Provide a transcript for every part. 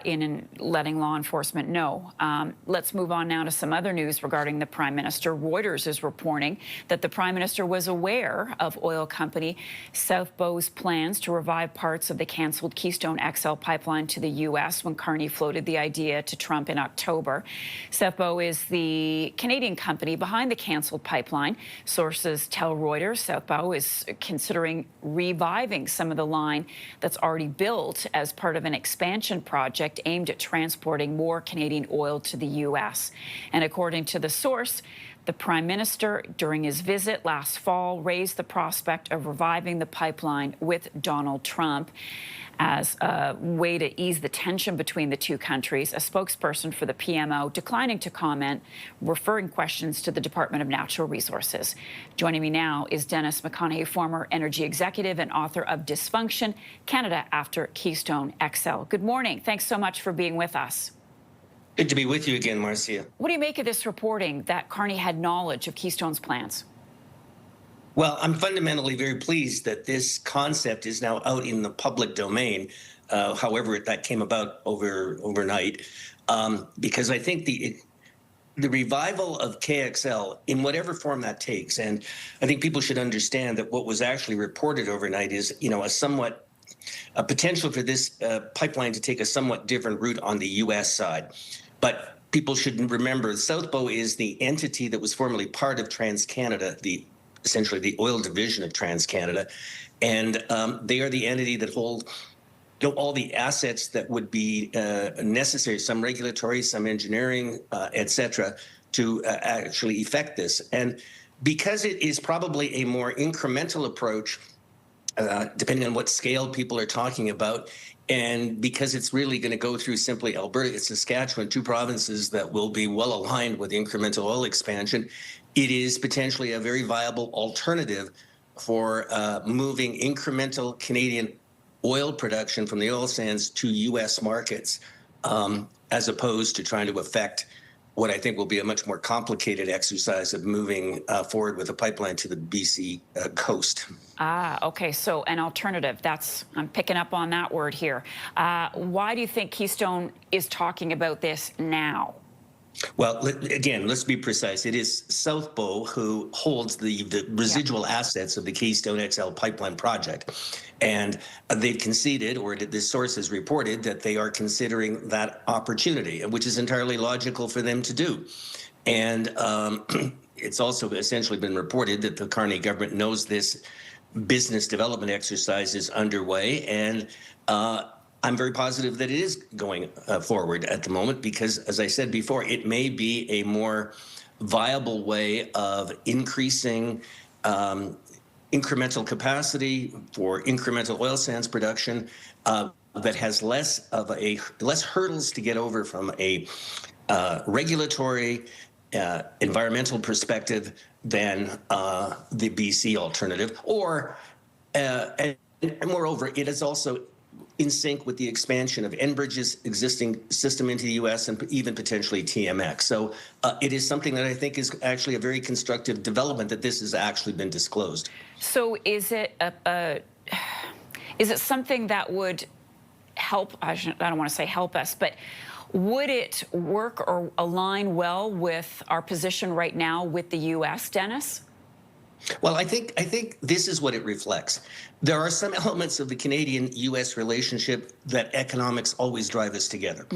in letting law enforcement know. Let's move on now to some other news regarding the Prime Minister. Reuters is reporting that the Prime Minister was aware of oil company South Bow's plans to revive parts of the canceled Keystone XL pipeline to the U.S. when Carney floated the idea to Trump in October. South Bow is the Canadian company behind the canceled pipeline. Sources tell Reuters South Bow is considering reviving some of the line that's already built as part of an expansion project aimed at transporting more Canadian oil to the U.S. And according to the source, the Prime Minister, during his visit last fall, raised the prospect of reviving the pipeline with Donald Trump as a way to ease the tension between the two countries. A spokesperson for the PMO declining to comment, referring questions to the Department of Natural Resources. Joining me now is Dennis McConaghy, former energy executive and author of Dysfunction, Canada After Keystone XL. Good morning. Thanks so much for being with us. Good to be with you again, Marcia. What do you make of this reporting that Carney had knowledge of Keystone's plans? Well, I'm fundamentally very pleased that this concept is now out in the public domain, however that came about overnight, because I think the revival of KXL, in whatever form that takes, and I think people should understand that what was actually reported overnight is, a potential for this pipeline to take a somewhat different route on the U.S. side. But people should remember, South Bow is the entity that was formerly part of TransCanada, essentially the oil division of TransCanada, and they are the entity that hold all the assets that would be necessary, some regulatory, some engineering, et cetera, to actually effect this. And because it is probably a more incremental approach, depending on what scale people are talking about, and because it's really going to go through simply Alberta and Saskatchewan, two provinces that will be well aligned with incremental oil expansion, it is potentially a very viable alternative for moving incremental Canadian oil production from the oil sands to U.S. markets, as opposed to trying to affect what I think will be a much more complicated exercise of moving forward with a pipeline to the BC coast. Okay, so an alternative. I'm picking up on that word here. Why do you think Keystone is talking about this now? Well, again, let's be precise. It is South Bow who holds the residual assets of the Keystone XL pipeline project. And they've conceded, or this source has reported, that they are considering that opportunity, which is entirely logical for them to do. And it's also essentially been reported that the Carney government knows this business development exercise is underway. And I'm very positive that it is going forward at the moment because, as I said before, it may be a more viable way of increasing incremental capacity for incremental oil sands production that has less hurdles to get over from a regulatory, environmental perspective than the BC alternative. And moreover, it is also in sync with the expansion of Enbridge's existing system into the U.S. and even potentially TMX. So it is something that I think is actually a very constructive development that this has actually been disclosed. So is it something that would help? I don't want to say help us, but would it work or align well with our position right now with the U.S., Dennis? Well, I think this is what it reflects. There are some elements of the Canadian-U.S. relationship that economics always drive us together.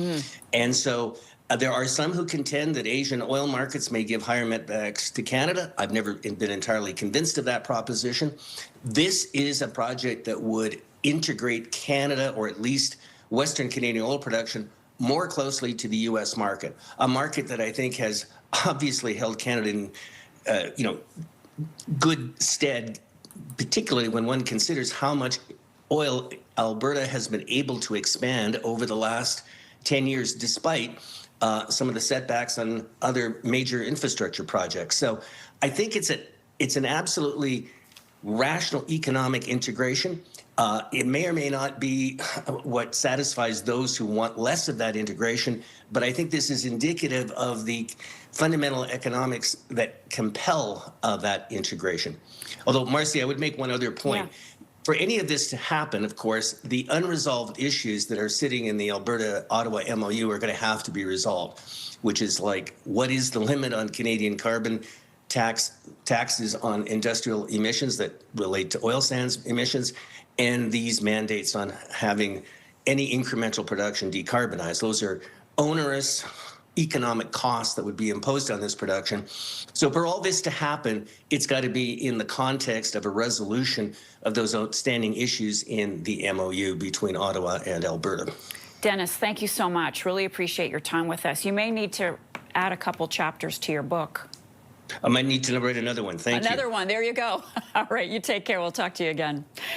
And so there are some who contend that Asian oil markets may give higher netbacks to Canada. I've never been entirely convinced of that proposition. This is a project that would integrate Canada, or at least Western Canadian oil production, more closely to the U.S. market, a market that I think has obviously held Canada in, good stead, particularly when one considers how much oil Alberta has been able to expand over the last 10 years, despite some of the setbacks on other major infrastructure projects. So I think it's an absolutely rational economic integration. It may or may not be what satisfies those who want less of that integration, but I think this is indicative of the fundamental economics that compel that integration. Although, Marcy, I would make one other point. for any of this to happen, of course, the unresolved issues that are sitting in the Alberta-Ottawa MOU are going to have to be resolved, which is like, what is the limit on Canadian carbon taxes on industrial emissions that relate to oil sands emissions, and these mandates on having any incremental production decarbonized. Those are onerous economic costs that would be imposed on this production. So for all this to happen, it's got to be in the context of a resolution of those outstanding issues in the MOU between Ottawa and Alberta. Dennis, thank you so much. Really appreciate your time with us. You may need to add a couple chapters to your book. I might need to write another one. Thank you. Another one. There you go. All right. You take care. We'll talk to you again.